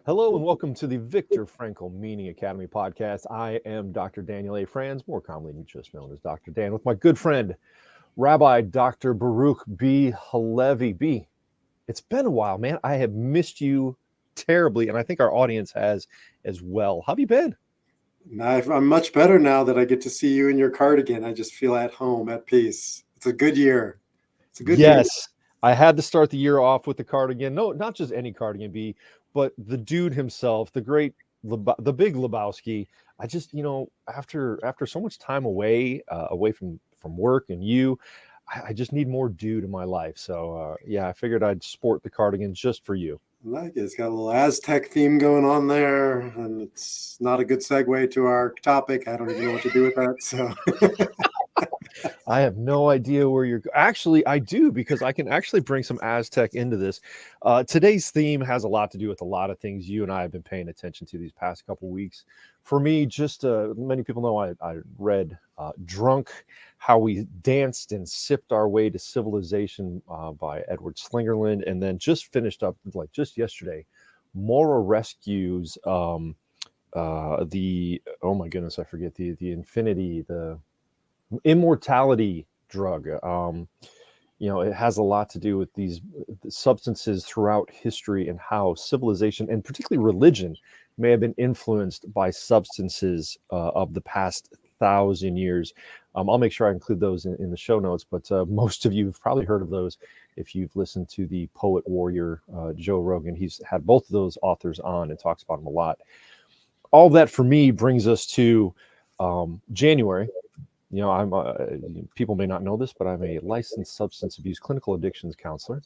Hello and welcome to the Viktor Frankl Meaning Academy podcast. I am Dr. Daniel A. Franz, more commonly just known as Dr. Dan, with my good friend, Rabbi Dr. Baruch B. Halevi. B, it's been a while, man. I have missed you terribly, and I think our audience has as well. How have you been? I'm much better now that I get to see you in your cardigan. I just feel at home, at peace. It's a good year. It's a good year. Yes, I had to start the year off with the cardigan. No, not just any cardigan, B, but the dude himself, the great, the big Lebowski. I just, after so much time away from work and you, I just need more dude in my life. So yeah, I figured I'd sport the cardigan just for you. I like it. It's got a little Aztec theme going on there, and it's not a good segue to our topic. I don't even know what to do with that. So I have no idea where you're. Actually, I do, because I can actually bring some Aztec into this. Today's theme has a lot to do with a lot of things you and I have been paying attention to these past couple weeks. For me, just many people know I read Drunk, How We Danced and Sipped Our Way to Civilization by Edward Slingerland, and then just finished up, like just yesterday, Mora Rescue's the, oh my goodness, I forget the infinity, the immortality drug. It has a lot to do with these substances throughout history and how civilization and particularly religion may have been influenced by substances of the past 1,000 years. I'll make sure I include those in the show notes, but most of you have probably heard of those if you've listened to the poet warrior Joe Rogan. He's had both of those authors on and talks about them a lot. All that for me brings us to January. I'm people may not know this, but I'm a licensed substance abuse clinical addictions counselor,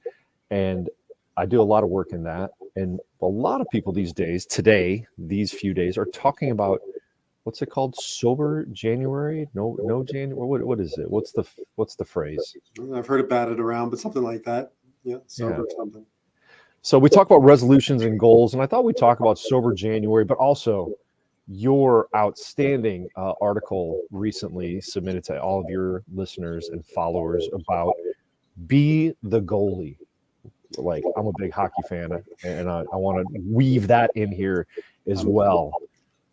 and I do a lot of work in that. And a lot of people these few days, are talking about what's it called? Sober January? No January. What is it? What's the phrase? I've heard it batted around, but something like that. Yeah, sober something. So we talk about resolutions and goals, and I thought we'd talk about Sober January, but also your outstanding article recently submitted to all of your listeners and followers about Be the Goalie. Like, I'm a big hockey fan, and I want to weave that in here as well.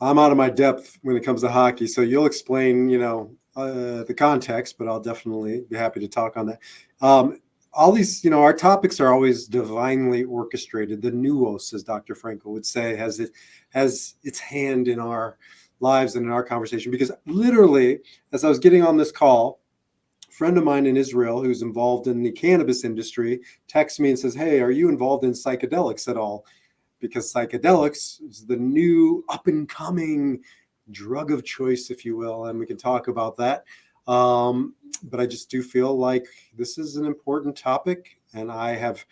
I'm out of my depth when it comes to hockey, so you'll explain, the context, but I'll definitely be happy to talk on that. All these, our topics are always divinely orchestrated. The nuos, as Dr. Frankl would say, has its hand in our lives and in our conversation. Because literally, as I was getting on this call, a friend of mine in Israel who's involved in the cannabis industry texts me and says, "Hey, are you involved in psychedelics at all?" Because psychedelics is the new up-and-coming drug of choice, if you will, and we can talk about that. But I just do feel like this is an important topic, and I have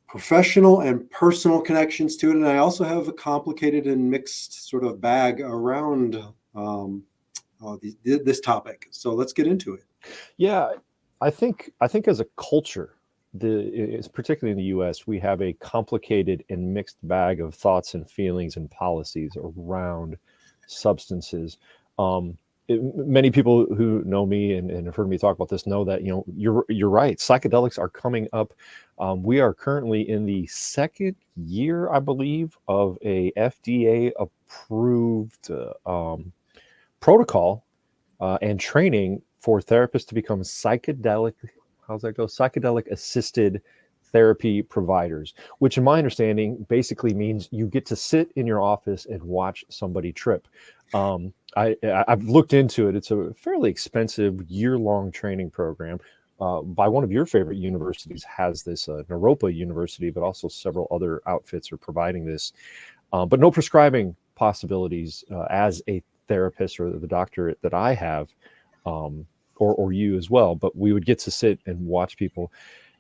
professional and personal connections to it, and I also have a complicated and mixed sort of bag around this topic. So let's get into it. Yeah, I think as a culture, it's particularly in the U.S., we have a complicated and mixed bag of thoughts and feelings and policies around substances. Many people who know me and have heard me talk about this know that you're right. Psychedelics are coming up. We are currently in the second year, I believe, of a FDA approved protocol and training for therapists to become psychedelic. How's that go? Psychedelic assisted therapy providers, which in my understanding basically means you get to sit in your office and watch somebody trip. I've looked into it. It's a fairly expensive year-long training program by one of your favorite universities. Has this Naropa University, but also several other outfits are providing this, but no prescribing possibilities as a therapist or the doctor that I have, or you as well. But we would get to sit and watch people.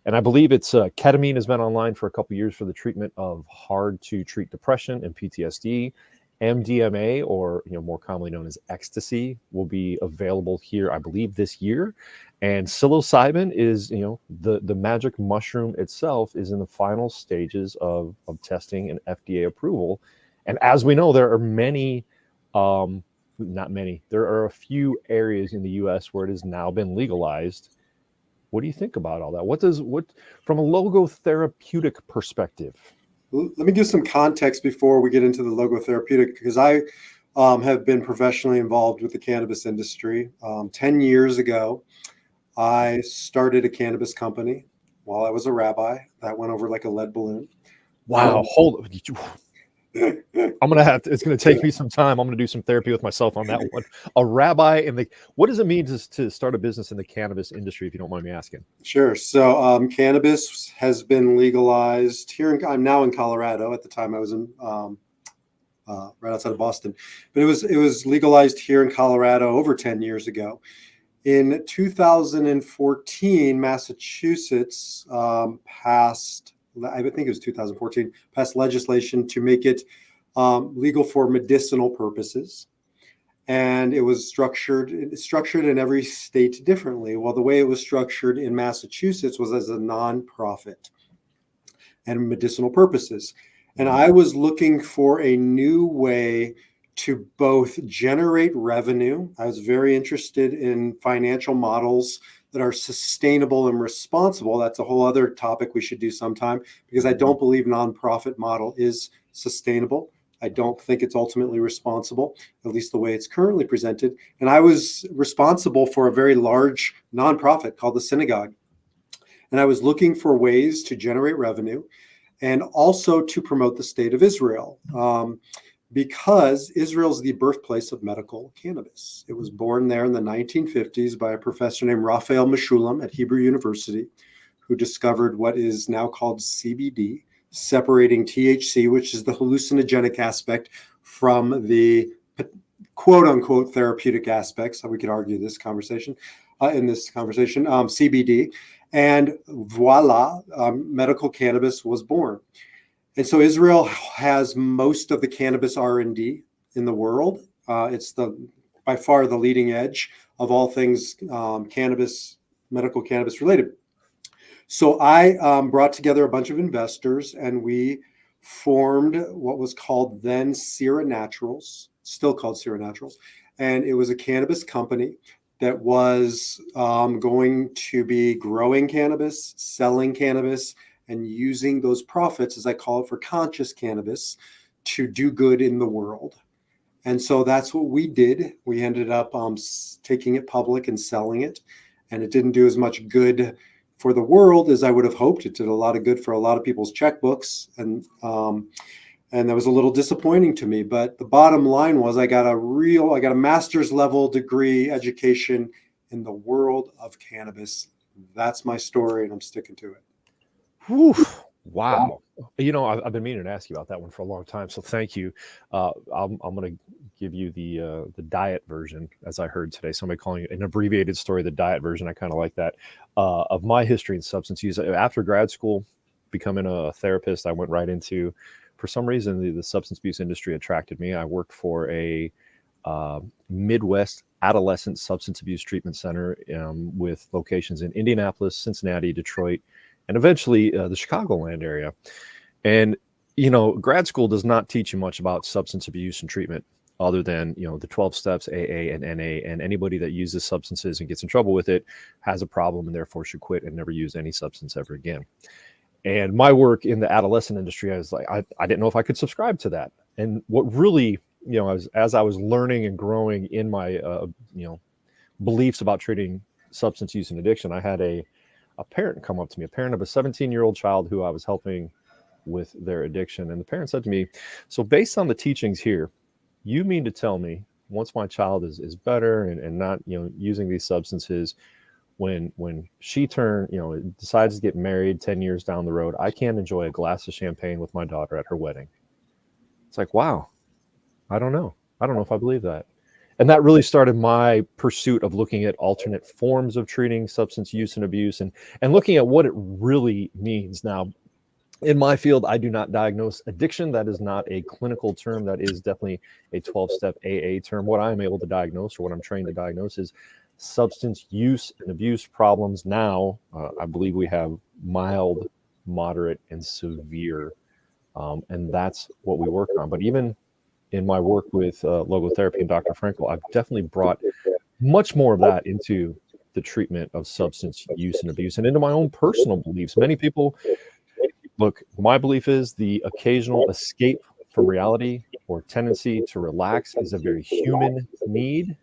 And I believe it's ketamine has been online for a couple of years for the treatment of hard to treat depression and PTSD. MDMA, or more commonly known as ecstasy, will be available here, I believe, this year. And psilocybin is, the magic mushroom itself is in the final stages of testing and FDA approval. And as we know, there are many, not many, there are a few areas in the U.S. where it has now been legalized. What do you think about all that? What from a logotherapeutic perspective? Let me give some context before we get into the logotherapeutic, because I have been professionally involved with the cannabis industry. 10 years ago, I started a cannabis company while I was a rabbi. That went over like a lead balloon. Wow, hold. I'm gonna have to. It's gonna take me some time. I'm gonna do some therapy with myself on that one. A rabbi in the. What does it mean to start a business in the cannabis industry? If you don't mind me asking. Sure. So cannabis has been legalized here. I'm now in Colorado. At the time, I was in right outside of Boston, but it was legalized here in Colorado over 10 years ago. In 2014, Massachusetts passed. I think it was 2014, passed legislation to make it legal for medicinal purposes. And it was structured in every state differently. Well, the way it was structured in Massachusetts was as a nonprofit and medicinal purposes. And I was looking for a new way to both generate revenue. I was very interested in financial models that are sustainable and responsible. That's a whole other topic we should do sometime, because I don't believe nonprofit model is sustainable. I don't think it's ultimately responsible, at least the way it's currently presented. And I was responsible for a very large nonprofit called the Synagogue. And I was looking for ways to generate revenue and also to promote the state of Israel. Because Israel is the birthplace of medical cannabis. It was born there in the 1950s by a professor named Raphael Meshulam at Hebrew University, who discovered what is now called CBD, separating THC, which is the hallucinogenic aspect, from the quote unquote therapeutic aspects. We could argue this conversation, CBD. And voila, medical cannabis was born. And so Israel has most of the cannabis R&D in the world. It's by far the leading edge of all things cannabis, medical cannabis related. So I brought together a bunch of investors, and we formed what was called then Sira Naturals, still called Sira Naturals. And it was a cannabis company that was going to be growing cannabis, selling cannabis, and using those profits, as I call it, for conscious cannabis to do good in the world. And so that's what we did. We ended up taking it public and selling it. And it didn't do as much good for the world as I would have hoped. It did a lot of good for a lot of people's checkbooks. And that was a little disappointing to me. But the bottom line was I got a master's level degree education in the world of cannabis. That's my story, and I'm sticking to it. Whew, wow. I've been meaning to ask you about that one for a long time, so thank you. I'm going to give you the diet version, as I heard today. Somebody calling it an abbreviated story, the diet version. I kind of like that, of my history in substance use. After grad school, becoming a therapist, I went right into, for some reason, the substance abuse industry attracted me. I worked for a Midwest adolescent substance abuse treatment center with locations in Indianapolis, Cincinnati, Detroit, and eventually the Chicagoland area. And, grad school does not teach you much about substance abuse and treatment other than, the 12 steps, AA and NA, and anybody that uses substances and gets in trouble with it has a problem and therefore should quit and never use any substance ever again. And my work in the adolescent industry, I was like, I didn't know if I could subscribe to that. And what really, as I was learning and growing in my, beliefs about treating substance use and addiction, I had a parent come up to me, a parent of a 17-year-old child who I was helping with their addiction. And the parent said to me, so based on the teachings here, you mean to tell me once my child is better and not, using these substances, when she decides to get married 10 years down the road, I can't enjoy a glass of champagne with my daughter at her wedding? It's like, wow, I don't know if I believe that. And that really started my pursuit of looking at alternate forms of treating substance use and abuse and looking at what it really means. Now, in my field, I do not diagnose addiction. That is not a clinical term. That is definitely a 12-step AA term. What I'm able to diagnose, or what I'm trained to diagnose, is substance use and abuse problems. Now, I believe we have mild, moderate, and severe. And that's what we work on. But even in my work with logotherapy and Dr. Frankel, I've definitely brought much more of that into the treatment of substance use and abuse and into my own personal beliefs. Many people Look, my belief is the occasional escape from reality or tendency to relax is a very human need.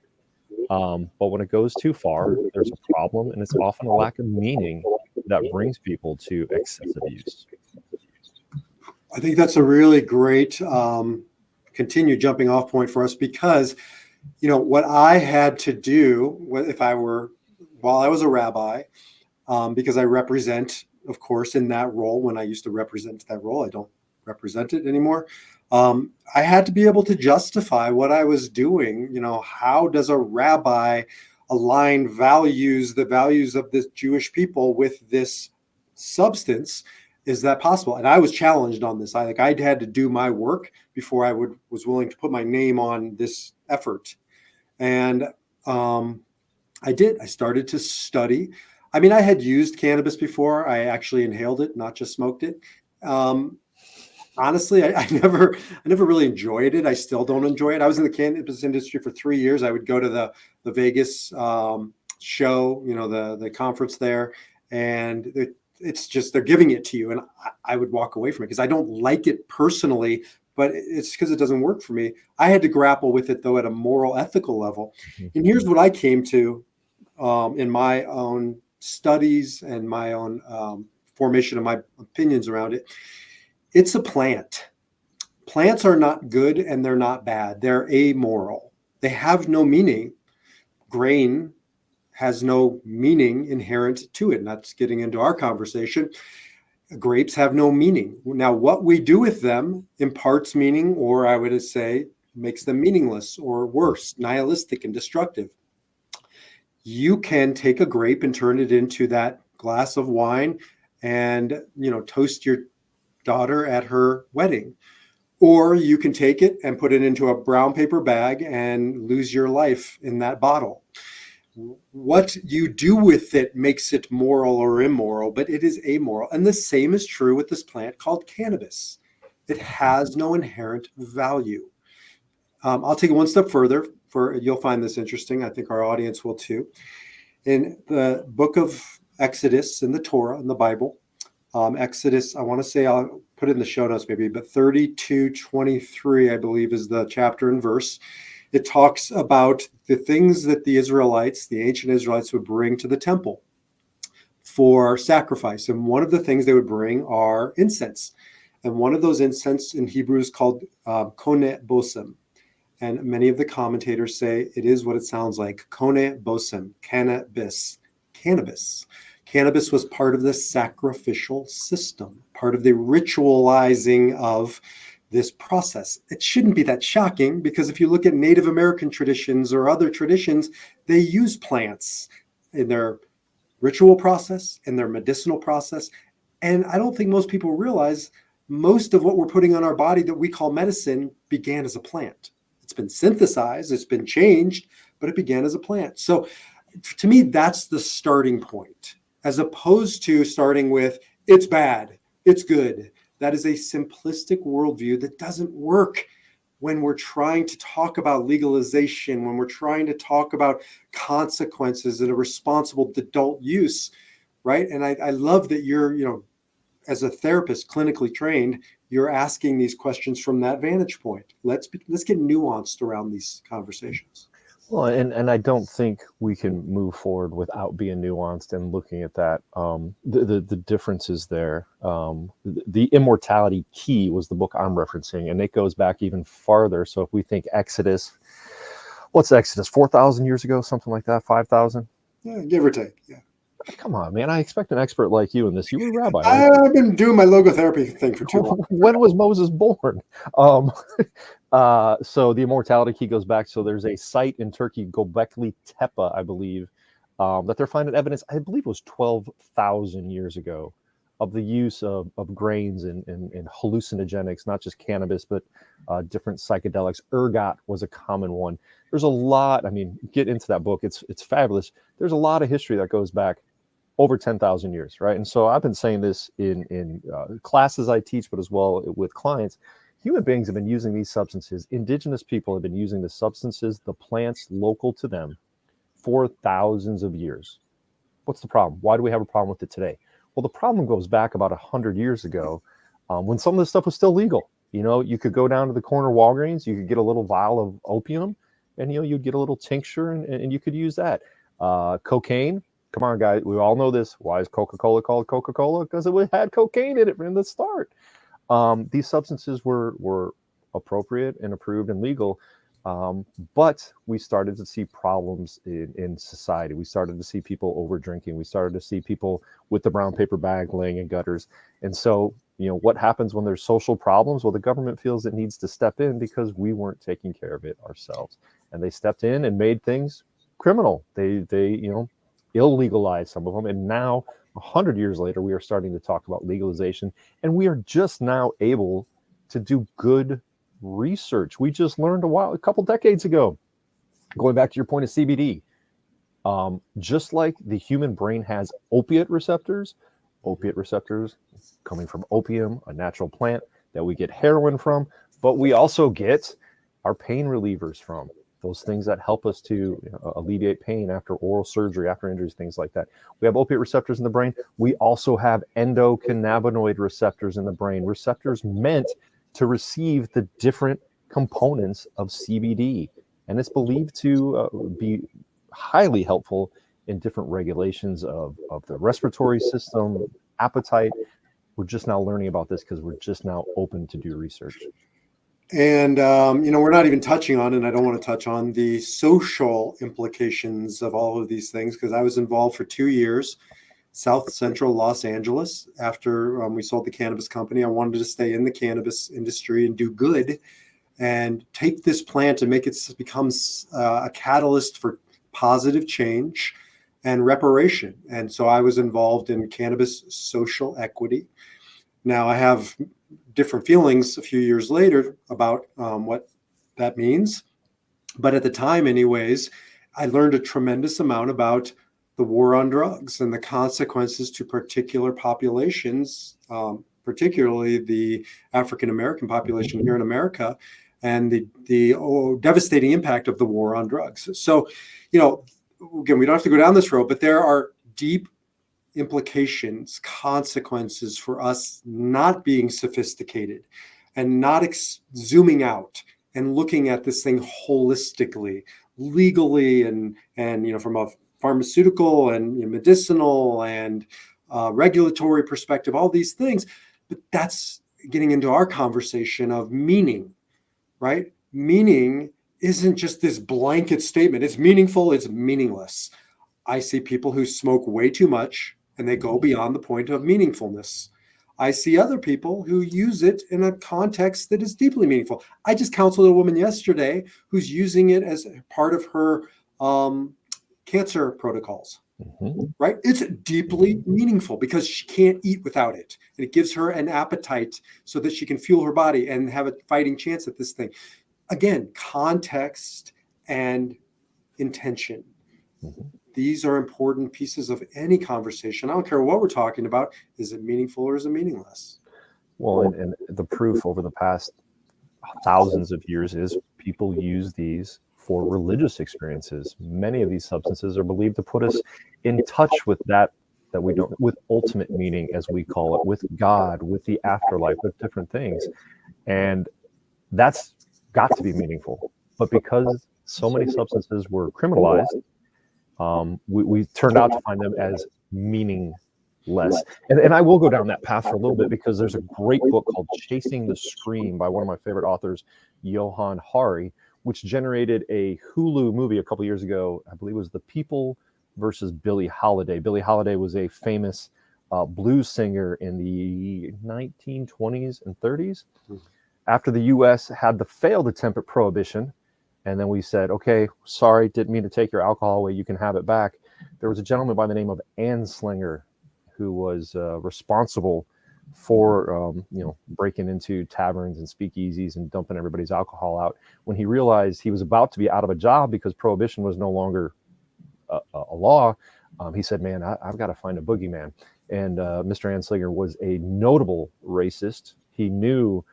But when it goes too far, there's a problem, and it's often a lack of meaning that brings people to excessive use. I think that's a really great continued jumping off point for us, because what I had to do if I were, while I was a rabbi, because I represent, of course, in that role. When I used to represent that role, I don't represent it anymore. I had to be able to justify what I was doing. How does a rabbi align the values of the Jewish people with this substance? Is that possible? And I was challenged on this. I had to do my work before I was willing to put my name on this effort. And I did. I started to study. I mean, I had used cannabis before. I actually inhaled it, not just smoked it. Honestly, I never really enjoyed it. I still don't enjoy it. I was in the cannabis industry for 3 years. I would go to the Vegas show, the conference there, and it's just they're giving it to you, and I would walk away from it because I don't like it personally. But it's because it doesn't work for me. I had to grapple with it, though, at a moral, ethical level. And here's what I came to in my own studies and my own formation of my opinions around it. It's a plant. Plants are not good and they're not bad. They're amoral. They have no meaning. Grain has no meaning inherent to it. And that's getting into our conversation. Grapes have no meaning. Now, what we do with them imparts meaning, or I would say makes them meaningless, or worse, nihilistic and destructive. You can take a grape and turn it into that glass of wine and, toast your daughter at her wedding. Or you can take it and put it into a brown paper bag and lose your life in that bottle. What you do with it makes it moral or immoral, but it is amoral. And the same is true with this plant called cannabis. It has no inherent value. I'll take it one step further. You'll find this interesting. I think our audience will too. In the book of Exodus, in the Torah, in the Bible, Exodus, I want to say, I'll put it in the show notes maybe, but 32:23, I believe, is the chapter and verse. It talks about the things that the ancient Israelites would bring to the temple for sacrifice. And one of the things they would bring are incense. And one of those incense in Hebrew is called kone bosem. And many of the commentators say it is what it sounds like, kone bosem, cannabis. Cannabis was part of the sacrificial system, part of the ritualizing of this process. It shouldn't be that shocking, because if you look at Native American traditions or other traditions, they use plants in their ritual process, in their medicinal process. And I don't think most people realize most of what we're putting on our body that we call medicine began as a plant. It's been synthesized, it's been changed, but it began as a plant. So to me, that's the starting point, as opposed to starting with, it's bad, it's good. That is a simplistic worldview that doesn't work when we're trying to talk about legalization, when we're trying to talk about consequences and a responsible adult use, right? And I love that you're, as a therapist, clinically trained, you're asking these questions from that vantage point. Let's get nuanced around these conversations. Well, and I don't think we can move forward without being nuanced and looking at that. The differences there. The Immortality Key was the book I'm referencing, and it goes back even farther. So if we think Exodus, what's Exodus? 4,000 years ago, something like that, 5,000? Yeah, give or take. Yeah. Come on, man. I expect an expert like you in this. You were a rabbi, right? I've been doing my logotherapy thing for too long. When was Moses born? So the Immortality Key goes back. So there's a site in Turkey, Göbekli Tepe, I believe, that they're finding evidence, I believe it was 12,000 years ago, of the use of grains and hallucinogenics, not just cannabis, but different psychedelics. Ergot was a common one. There's a lot. I mean, get into that book. It's fabulous. There's a lot of history that goes back over 10,000 years, right? And so I've been saying this in classes I teach, but as well with clients. Human beings have been using these substances. Indigenous people have been using the substances, the plants local to them, for thousands of years. What's the problem? Why do we have a problem with it today? Well, the problem goes back about 100 years ago, when some of this stuff was still legal. You know, you could go down to the corner Walgreens, you could get a little vial of opium, and you'd get a little tincture, and you could use that. Cocaine. Come on, guys. We all know this. Why is Coca-Cola called Coca-Cola? Because it had cocaine in it from the start. These substances were appropriate and approved and legal, but we started to see problems in society. We started to see people over drinking. We started to see people with the brown paper bag laying in gutters. And so, what happens when there's social problems? Well, the government feels it needs to step in because we weren't taking care of it ourselves. And they stepped in and made things criminal. They illegalized some of them. And now, 100 years later, we are starting to talk about legalization, and we are just now able to do good research. We just learned a couple decades ago, going back to your point of CBD, just like the human brain has opiate receptors coming from opium, a natural plant that we get heroin from, but we also get our pain relievers from. Those things that help us to alleviate pain after oral surgery, after injuries, things like that. We have opiate receptors in the brain. We also have endocannabinoid receptors in the brain, receptors meant to receive the different components of CBD. And it's believed to be highly helpful in different regulations of the respiratory system, appetite. We're just now learning about this because we're just now open to do research. And, we're not even touching on, and I don't want to touch on the social implications of all of these things, because I was involved for 2 years, South Central Los Angeles. After we sold the cannabis company, I wanted to stay in the cannabis industry and do good and take this plant and make it become a catalyst for positive change and reparation. And so I was involved in cannabis social equity. Now I have different feelings a few years later about what that means. But at the time, anyways, I learned a tremendous amount about the war on drugs and the consequences to particular populations, particularly the African-American population here in America, and the devastating impact of the war on drugs. So, again, we don't have to go down this road, but there are deep implications, consequences for us not being sophisticated and not zooming out and looking at this thing holistically, legally, and from a pharmaceutical and medicinal and regulatory perspective, all these things. But that's getting into our conversation of meaning, right? Meaning isn't just this blanket statement. It's meaningful, it's meaningless. I see people who smoke way too much and they go beyond the point of meaningfulness. I see other people who use it in a context that is deeply meaningful. I just counseled a woman yesterday who's using it as part of her cancer protocols, right? It's deeply meaningful because she can't eat without it. And it gives her an appetite so that she can fuel her body and have a fighting chance at this thing. Again, context and intention. These are important pieces of any conversation. I don't care what we're talking about. Is it meaningful or is it meaningless? Well, and the proof over the past thousands of years is people use these for religious experiences. Many of these substances are believed to put us in touch with that we don't, with ultimate meaning, as we call it, with God, with the afterlife, with different things. And that's got to be meaningful. But because so many substances were criminalized, we turned out to find them as meaningless. And I will go down that path for a little bit because there's a great book called Chasing the Scream by one of my favorite authors, Johan Hari, which generated a Hulu movie a couple years ago. I believe it was The People versus Billie Holiday. Billie Holiday was a famous blues singer in the 1920s and 30s. After the U.S. had the failed attempt at prohibition, and then we said, okay, sorry, didn't mean to take your alcohol away, you can have it back. There was a gentleman by the name of Anslinger who was responsible for breaking into taverns and speakeasies and dumping everybody's alcohol out. When he realized he was about to be out of a job because prohibition was no longer a law, he said, man, I've got to find a boogeyman. And Mr. Anslinger was a notable racist. He knew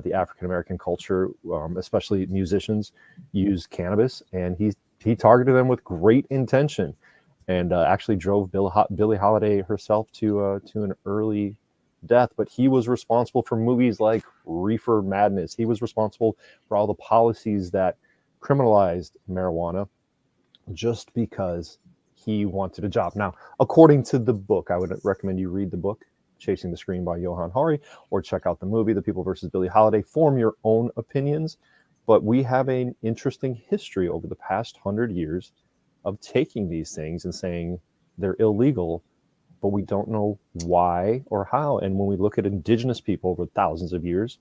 the African-American culture, especially musicians, use cannabis, and he targeted them with great intention. and actually drove Billie Holiday herself to an early death. But he was responsible for movies like Reefer Madness. He was responsible for all the policies that criminalized marijuana just because he wanted a job. Now, according to the book, I would recommend you read the book, Chasing the Screen by Johan Hari, or check out the movie, The People versus Billie Holiday. Form your own opinions. But we have an interesting history over the past 100 years of taking these things and saying they're illegal, but we don't know why or how. And when we look at indigenous people over thousands of years,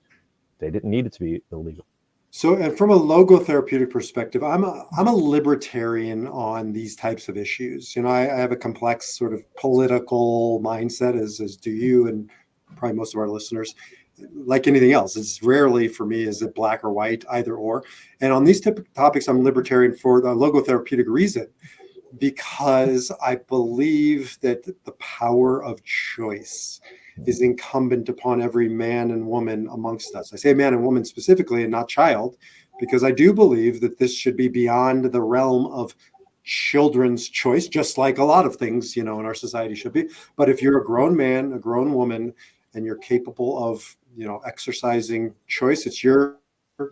they didn't need it to be illegal. So, and from a logotherapeutic perspective, I'm a libertarian on these types of issues. You know, I have a complex sort of political mindset, as do you, and probably most of our listeners. Like anything else, it's rarely for me is it black or white, either or. And on these type of topics, I'm libertarian for the logotherapeutic reason, because I believe that the power of choice is incumbent upon every man and woman amongst us. I say man and woman specifically and not child, because I do believe that this should be beyond the realm of children's choice, just like a lot of things, you know, in our society should be. But if you're a grown man, a grown woman, and you're capable of, you know, exercising choice, it's your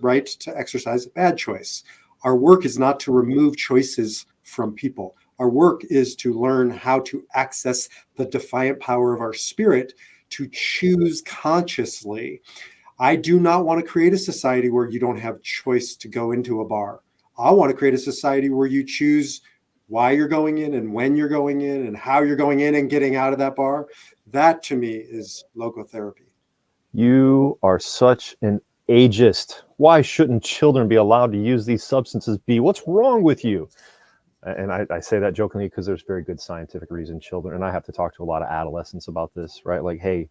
right to exercise a bad choice. Our work is not to remove choices from people. Our work is to learn how to access the defiant power of our spirit to choose consciously. I do not want to create a society where you don't have choice to go into a bar. I want to create a society where you choose why you're going in and when you're going in and how you're going in and getting out of that bar. That to me is logotherapy. You are such an ageist. Why shouldn't children be allowed to use these substances? B, what's wrong with you? And I say that jokingly because there's very good scientific reason. Children, and I have to talk to a lot of adolescents about this, right? Like, hey,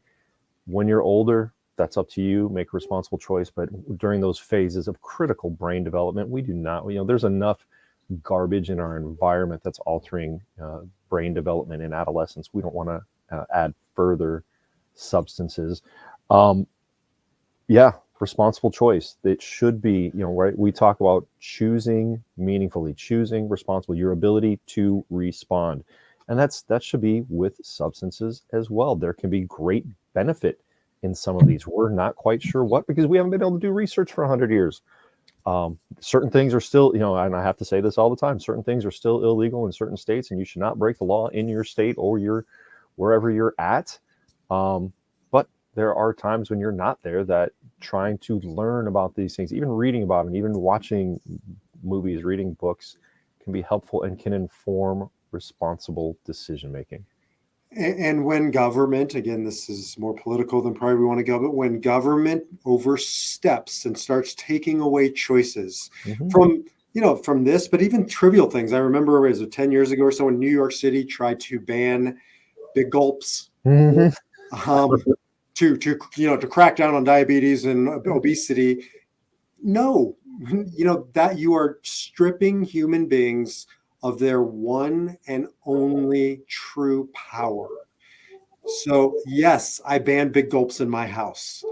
when you're older, that's up to you. Make a responsible choice. But during those phases of critical brain development, we do not, you know, there's enough garbage in our environment that's altering brain development in adolescence. We don't want to add further substances. Yeah, responsible choice. It should be, you know, right? We talk about choosing meaningfully, choosing responsible, your ability to respond. And that should be with substances as well. There can be great benefit in some of these. We're not quite sure what, because we haven't been able to do research for 100 years. Certain things are still, you know, and I have to say this all the time, certain things are still illegal in certain states, and you should not break the law in your state or your wherever you're at. But there are times when you're not there that trying to learn about these things, even reading about them, even watching movies, reading books, can be helpful and can inform responsible decision making. And when government, again, this is more political than probably we want to go, but when government oversteps and starts taking away choices from, you know, from this, but even trivial things. I remember as of 10 years ago or so in New York City tried to ban big gulps to you know, to crack down on diabetes and obesity. No, you know, that you are stripping human beings of their one and only true power. So yes, I ban big gulps in my house,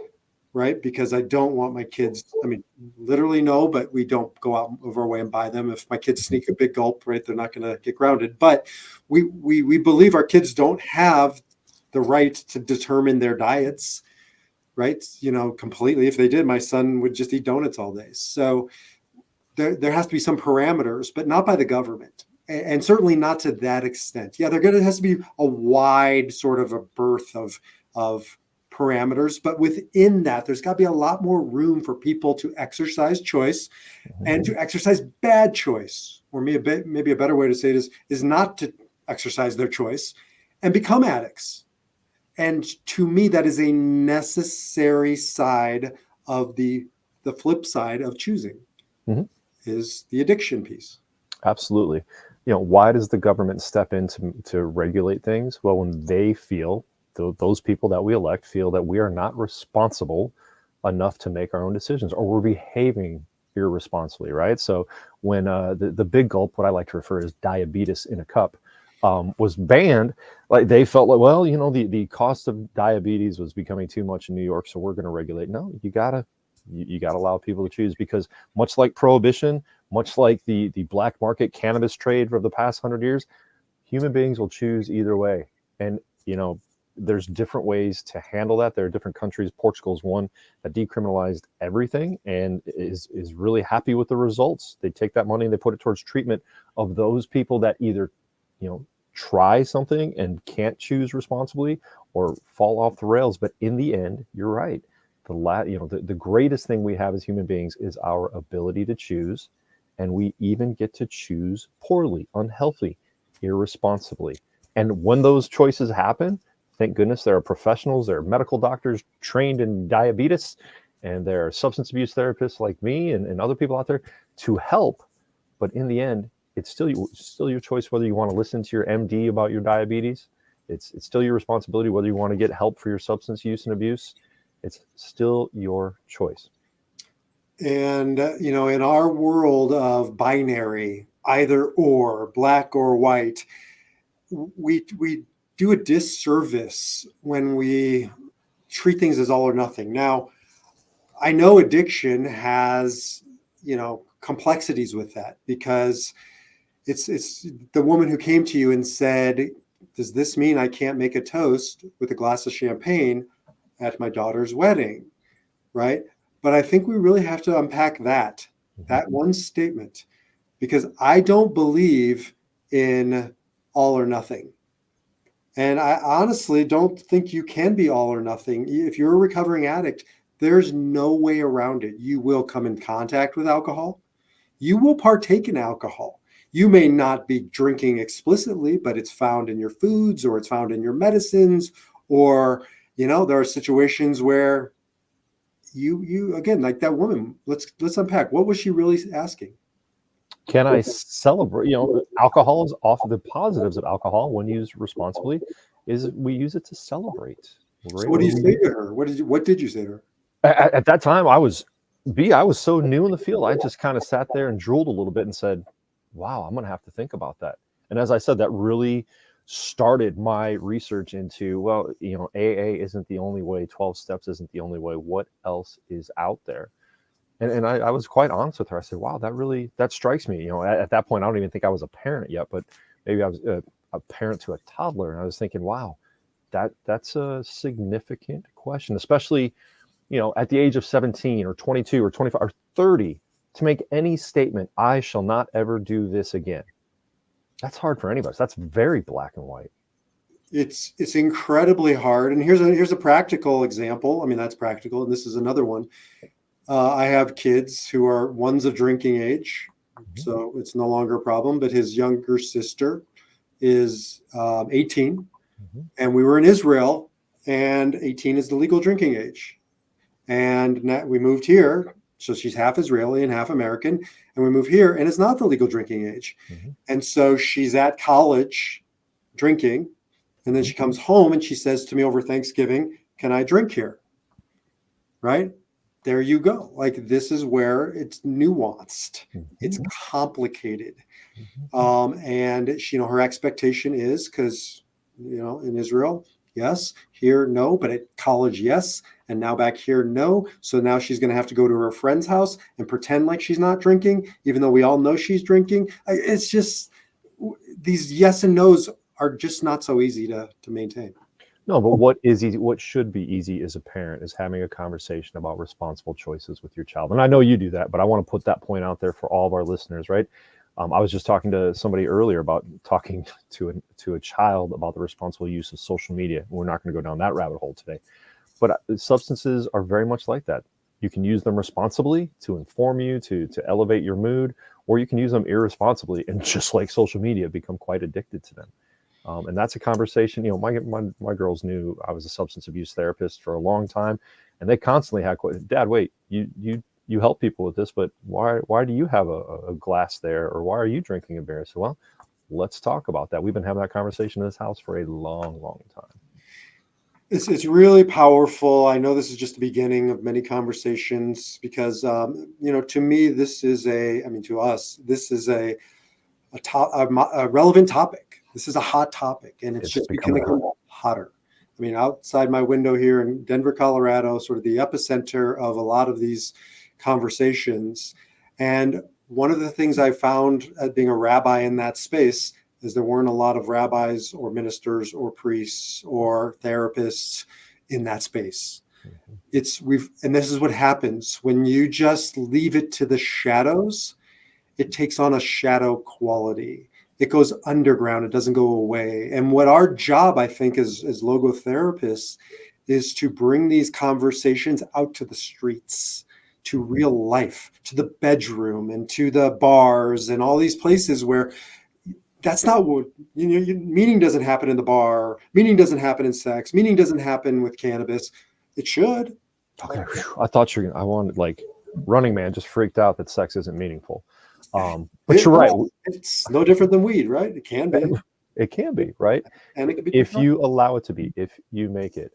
right? Because I don't want my kids, I mean, literally no, but we don't go out of our way and buy them. If my kids sneak a big gulp, right, they're not going to get grounded. But we believe our kids don't have the right to determine their diets, right? You know, completely. If they did, my son would just eat donuts all day. So there has to be some parameters, but not by the government. And certainly not to that extent. Yeah, has to be a wide sort of a berth of parameters, but within that, there's got to be a lot more room for people to exercise choice and to exercise bad choice. Or maybe a better way to say it is not to exercise their choice and become addicts. And to me, that is a necessary side of the flip side of choosing. Is the addiction piece. Absolutely. You know, why does the government step in to regulate things? Well, when they feel, those people that we elect feel that we are not responsible enough to make our own decisions, or we're behaving irresponsibly, right? So when the big gulp, what I like to refer as diabetes in a cup, was banned, like they felt like, well, you know, the cost of diabetes was becoming too much in New York, so we're going to regulate. No, you gotta allow people to choose, because much like prohibition, much like the black market cannabis trade for the past 100 years, Human beings will choose either way. And, there's different ways to handle that. There are different countries. Portugal's one that decriminalized everything and is really happy with the results. They take that money and they put it towards treatment of those people that either, try something and can't choose responsibly or fall off the rails. But in the end, you're right. The greatest thing we have as human beings is our ability to choose, and we even get to choose poorly, unhealthy, irresponsibly. And when those choices happen, thank goodness there are professionals, there are medical doctors trained in diabetes, and there are substance abuse therapists like me and other people out there to help. But in the end, it's still your choice whether you want to listen to your MD about your diabetes. It's still your responsibility whether you want to get help for your substance use and abuse. It's still your choice. And, in our world of binary, either or, black or white, we do a disservice when we treat things as all or nothing. Now, I know addiction has, complexities with that, because it's the woman who came to you and said, does this mean I can't make a toast with a glass of champagne at my daughter's wedding? Right? But I think we really have to unpack that one statement, because I don't believe in all or nothing. And I honestly don't think you can be all or nothing. If you're a recovering addict, there's no way around it. You will come in contact with alcohol. You will partake in alcohol. You may not be drinking explicitly, but it's found in your foods, or it's found in your medicines, or, there are situations where you again, like that woman, let's unpack. What was she really asking? Can I celebrate? Alcohol is often the positives of alcohol when used responsibly is we use it to celebrate. So what do you say to her? What did you say to her? At that time, I was so new in the field. I just kind of sat there and drooled a little bit and said, wow, I'm going to have to think about that. And as I said, that really started my research into, well, AA isn't the only way. 12 steps isn't the only way. What else is out there? And I was quite honest with her. I said, wow, that strikes me. At that point, I don't even think I was a parent yet, but maybe I was a parent to a toddler. And I was thinking, wow, that's a significant question, especially, at the age of 17 or 22 or 25 or 30, to make any statement, I shall not ever do this again. That's hard for anybody. That's very black and white. It's incredibly hard. And here's a practical example. I mean, that's practical. And this is another one. I have kids who are one's of drinking age, so it's no longer a problem. But his younger sister is 18, and we were in Israel, and 18 is the legal drinking age. And we moved here, so she's half Israeli and half American, and we moved here, and it's not the legal drinking age. And so she's at college drinking, and then she comes home and she says to me over Thanksgiving, "Can I drink here?" Right? There you go. Like, this is where it's nuanced. It's complicated. And she, her expectation is, because, in Israel, yes, here, no, but at college, yes. And now back here, no. So now she's going to have to go to her friend's house and pretend like she's not drinking, even though we all know she's drinking. It's just, these yes and no's are just not so easy to maintain. No, but what is easy, what should be easy as a parent is having a conversation about responsible choices with your child. And I know you do that, but I want to put that point out there for all of our listeners, right? I was just talking to somebody earlier about talking to a child about the responsible use of social media. We're not going to go down that rabbit hole today, but substances are very much like that. You can use them responsibly to inform you, to elevate your mood, or you can use them irresponsibly and, just like social media, become quite addicted to them. And that's a conversation. My girls knew I was a substance abuse therapist for a long time, and they constantly had, "Dad, wait, you help people with this, but why do you have a glass there, or why are you drinking a beer?" So, well, let's talk about that. We've been having that conversation in this house for a long, long time. It's really powerful. I know this is just the beginning of many conversations, because to me, this is to us, this is a relevant topic. This is a hot topic, and it's just becoming hotter. I mean, outside my window here in Denver, Colorado, sort of the epicenter of a lot of these conversations. And one of the things I found, being a rabbi in that space, is there weren't a lot of rabbis or ministers or priests or therapists in that space. And this is what happens when you just leave it to the shadows. It takes on a shadow quality. It goes underground. It doesn't go away. And what our job, I think, as logotherapists, is to bring these conversations out to the streets, to real life, to the bedroom, and to the bars, and all these places where that's not what, meaning doesn't happen in the bar. Meaning doesn't happen in sex. Meaning doesn't happen with cannabis. It should. Okay. I thought I wanted, like, Running Man just freaked out that sex isn't meaningful. But you're right. It's no different than weed, right? It can be. It can be, right? And it can be if you allow it to be, if you make it.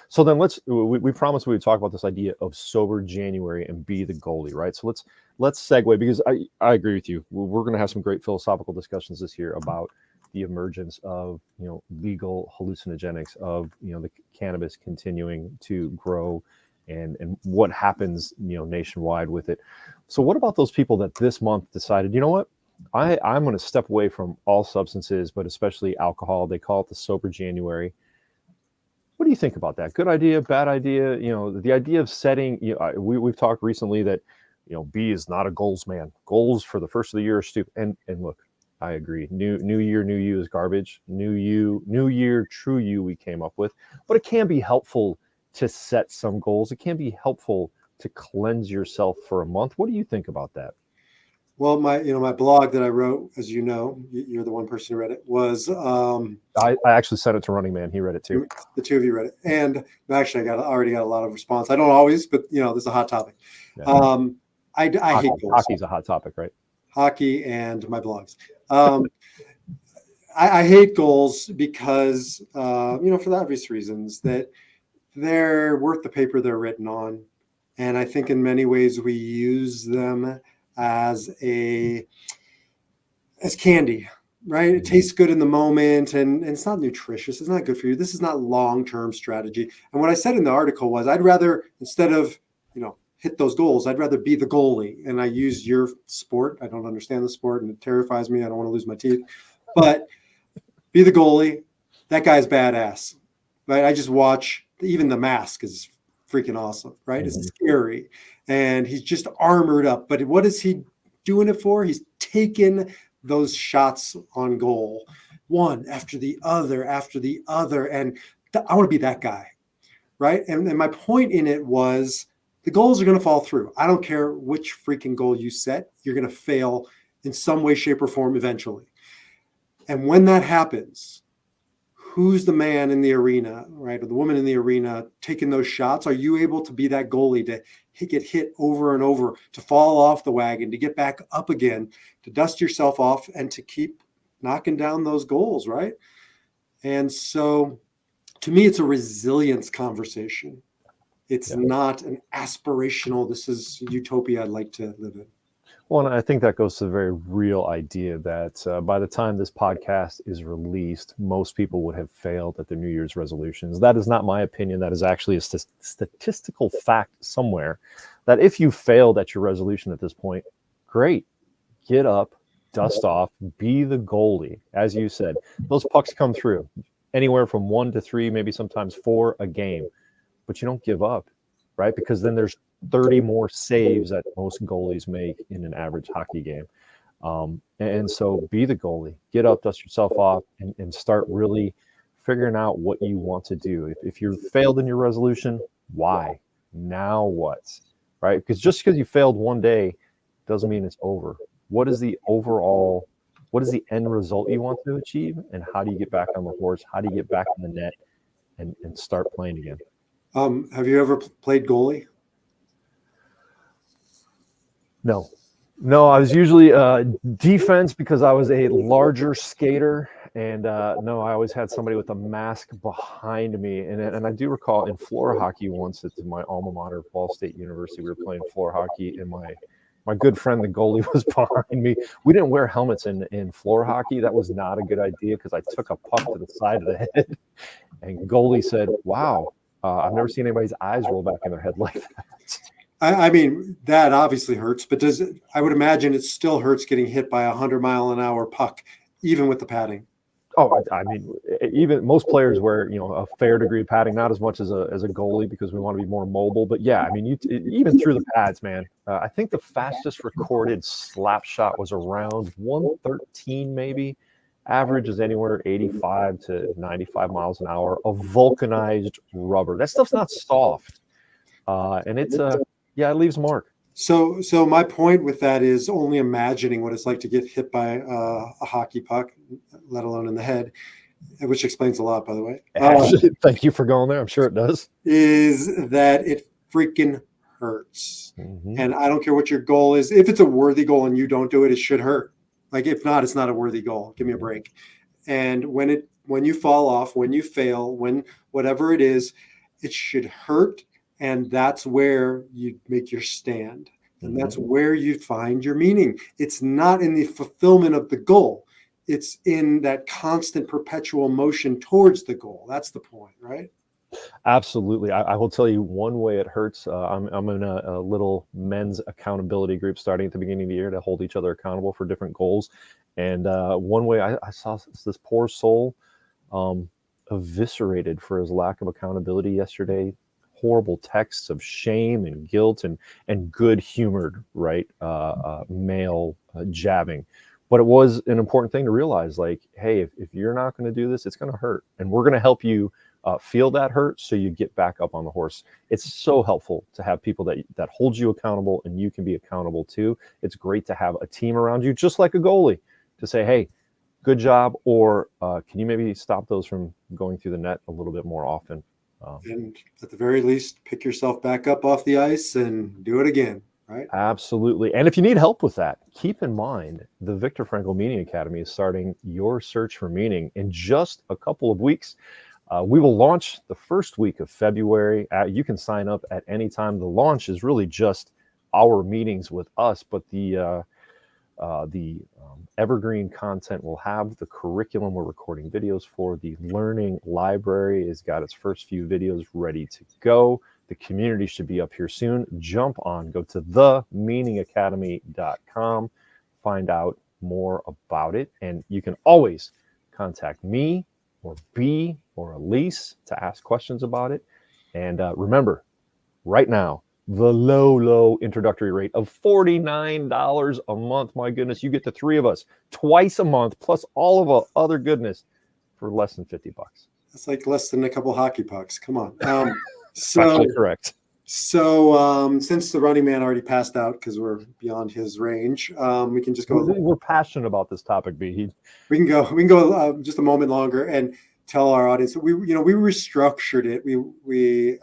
So then we promised we would talk about this idea of sober January and be the goalie, right? So let's segue, because I agree with you. We're going to have some great philosophical discussions this year about the emergence of, legal hallucinogenics, of, the cannabis continuing to grow, and what happens, nationwide with it. So what about those people that this month decided, you know what? I'm going to step away from all substances, but especially alcohol. They call it the sober January. What do you think about that? Good idea, bad idea? The idea of setting, we've talked recently that, B is not a goals man. Goals for the first of the year are stupid. And look, I agree. New year, new you is garbage. New year, true you we came up with. But it can be helpful to set some goals. It can be helpful to cleanse yourself for a month. What do you think about that? Well, my blog that I wrote, as you know, you're the one person who read it, was I actually sent it to Running Man. He read it too. The two of you read it, and actually, I already got a lot of response. I don't always, but this is a hot topic. Yeah. I hate goals. Hockey's a hot topic, right? Hockey and my blogs. I hate goals because for the obvious reasons that they're worth the paper they're written on, and I think in many ways we use them as candy, right? It tastes good in the moment, and it's not nutritious. It's not good for you. This is not long-term strategy. And what I said in the article was, I'd rather, instead of, hit those goals, I'd rather be the goalie. And I use your sport. I don't understand the sport, and it terrifies me. I don't want to lose my teeth, but be the goalie. That guy's badass, right? I just watch, even the mask is freaking awesome, right? It's scary. And he's just armored up. But what is he doing it for? He's taking those shots on goal, one after the other. And I want to be that guy, right? And my point in it was, the goals are going to fall through. I don't care which freaking goal you set. You're going to fail in some way, shape, or form eventually. And when that happens, who's the man in the arena, right? Or the woman in the arena taking those shots? Are you able to be that goalie to get hit over and over, to fall off the wagon, to get back up again, to dust yourself off, and to keep knocking down those goals, right? And so to me, it's a resilience conversation. It's not an aspirational, this is utopia I'd like to live in. Well, and I think that goes to the very real idea that by the time this podcast is released, most people would have failed at their New Year's resolutions. That is not my opinion. That is actually a statistical fact somewhere, that if you failed at your resolution at this point, great. Get up, dust off, be the goalie. As you said, those pucks come through anywhere from 1 to 3, maybe sometimes 4 a game. But you don't give up, right? Because then there's 30 more saves that most goalies make in an average hockey game. And so be the goalie, get up, dust yourself off, and start really figuring out what you want to do. If you failed in your resolution, why? Now what? Right? Because just because you failed one day doesn't mean it's over. What is the end result you want to achieve? And how do you get back on the horse? How do you get back in the net and start playing again? Have you ever played goalie? No, I was usually defense because I was a larger skater, and no, I always had somebody with a mask behind me. And I do recall in floor hockey once at my alma mater, Ball State University, we were playing floor hockey, and my good friend, the goalie, was behind me. We didn't wear helmets in floor hockey. That was not a good idea because I took a puck to the side of the head, and goalie said, "Wow. I've never seen anybody's eyes roll back in their head like that." I mean, that obviously hurts, but I would imagine it still hurts getting hit by 100-mile-an-hour puck even with the padding? Oh, I mean, even most players wear, a fair degree of padding, not as much as a goalie because we want to be more mobile. But yeah, I mean, even through the pads, man. I think the fastest recorded slap shot was around 113, maybe. Average is anywhere 85 to 95 miles an hour of vulcanized rubber. That stuff's not soft, and it leaves a mark. So my point with that is only imagining what it's like to get hit by a hockey puck, let alone in the head, which explains a lot, by the way. Thank you for going there. I'm sure it does. Is that it freaking hurts. Mm-hmm. And I don't care what your goal is. If it's a worthy goal and you don't do it, it should hurt. Like if not, it's not a worthy goal. Give me a break. And when you fall off, when you fail, when whatever it is, it should hurt. And that's where you make your stand. And that's where you find your meaning. It's not in the fulfillment of the goal. It's in that constant perpetual motion towards the goal. That's the point, right? Absolutely. I will tell you one way it hurts. I'm in a little men's accountability group starting at the beginning of the year to hold each other accountable for different goals. And one way I saw this poor soul eviscerated for his lack of accountability yesterday. Horrible texts of shame and guilt and good-humored, right, male jabbing. But it was an important thing to realize, like, hey, if you're not going to do this, it's going to hurt. And we're going to help you feel that hurt so you get back up on the horse. It's so helpful to have people that hold you accountable and you can be accountable too. It's great to have a team around you, just like a goalie, to say, hey, good job, or can you maybe stop those from going through the net a little bit more often? And at the very least, pick yourself back up off the ice and do it again, right? Absolutely. And if you need help with that, keep in mind the Viktor Frankl Meaning Academy is starting your search for meaning in just a couple of weeks. We will launch the first week of February. You can sign up at any time. The launch is really just our meetings with us, but the evergreen content will have the curriculum we're recording videos for. The learning library has got its first few videos ready to go. The community should be up here soon. Jump on, go to themeaningacademy.com, find out more about it. And you can always contact me or B or Elise to ask questions about it. And remember, right now, the low introductory rate of $49 a month. My goodness, you get the three of us twice a month, plus all of our other goodness for less than $50. That's like less than a couple hockey pucks. Come on. Actually correct. So since the running man already passed out because we're beyond his range, we can just go. We're passionate about this topic, B. We can go just a moment longer and tell our audience that we restructured it. We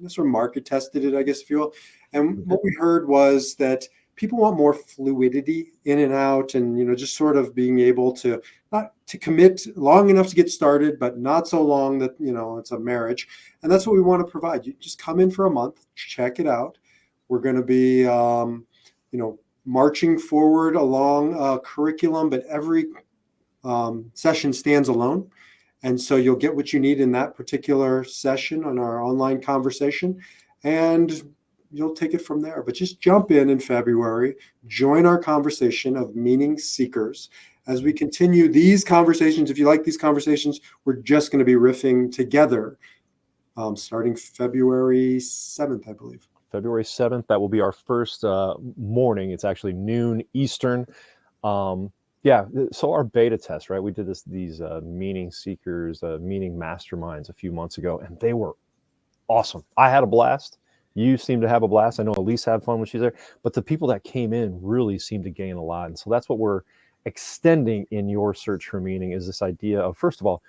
sort of market tested it, I guess, if you will. And what we heard was that people want more fluidity in and out, and just sort of being able to not to commit long enough to get started, but not so long that it's a marriage. And that's what we want to provide. You just come in for a month, check it out. We're going to be marching forward along a curriculum, but every session stands alone. And so you'll get what you need in that particular session on our online conversation, and you'll take it from there. But just jump in February, join our conversation of meaning seekers. As we continue these conversations, if you like these conversations, we're just going to be riffing together starting February 7th, I believe. February 7th, that will be our first morning. It's actually noon Eastern. Yeah, so our beta test, right? We did these meaning seekers, meaning masterminds a few months ago, and they were awesome. I had a blast. You seem to have a blast. I know Elise had fun when she's there, but the people that came in really seemed to gain a lot. And so that's what we're extending in your search for meaning, is this idea of, first of all,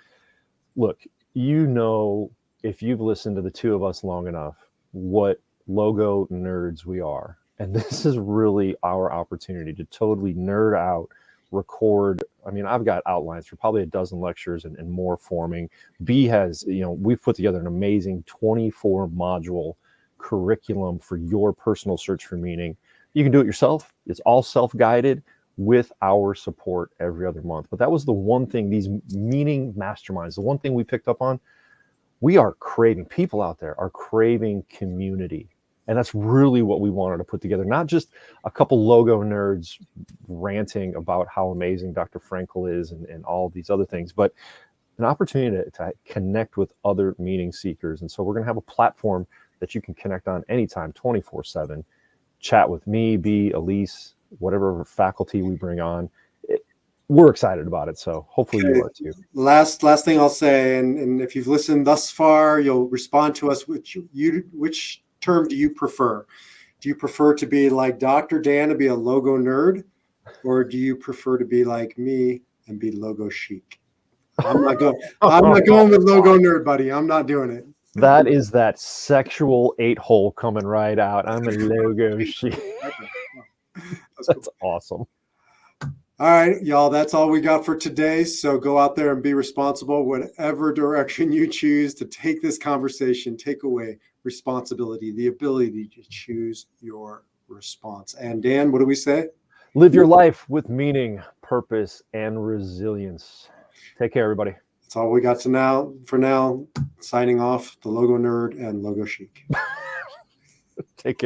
look, if you've listened to the two of us long enough, what logo nerds we are. And this is really our opportunity to totally nerd out, record. I mean, I've got outlines for probably a dozen lectures and more forming. B has, we've put together an amazing 24 module curriculum for your personal search for meaning. You can do it yourself. It's all self-guided with our support every other month. But that was the one thing, these meaning masterminds, the one thing we picked up on, we are craving, people out there are craving community. And that's really what we wanted to put together, not just a couple logo nerds ranting about how amazing Dr. Frankel is and all these other things, but an opportunity to connect with other meaning seekers. And so we're going to have a platform that you can connect on anytime, 24/7, chat with me, B, Elise, whatever faculty we bring on. We're excited about it. So hopefully you are too. Last thing I'll say, and if you've listened thus far, you'll respond to us. Which term do you prefer? Do you prefer to be like Dr. Dan and be a logo nerd, or do you prefer to be like me and be logo chic? I'm not going. I'm not going with logo nerd, buddy. I'm not doing it. That is that sexual 8-hole coming right out. I'm a logo chic. That's awesome. All right, y'all, that's all we got for today. So go out there and be responsible. Whatever direction you choose to take this conversation, take away responsibility, the ability to choose your response. And Dan, what do we say? Live your life with meaning, purpose, and resilience. Take care, everybody. That's all we got for now. Signing off, the logo nerd and logo chic. Take care.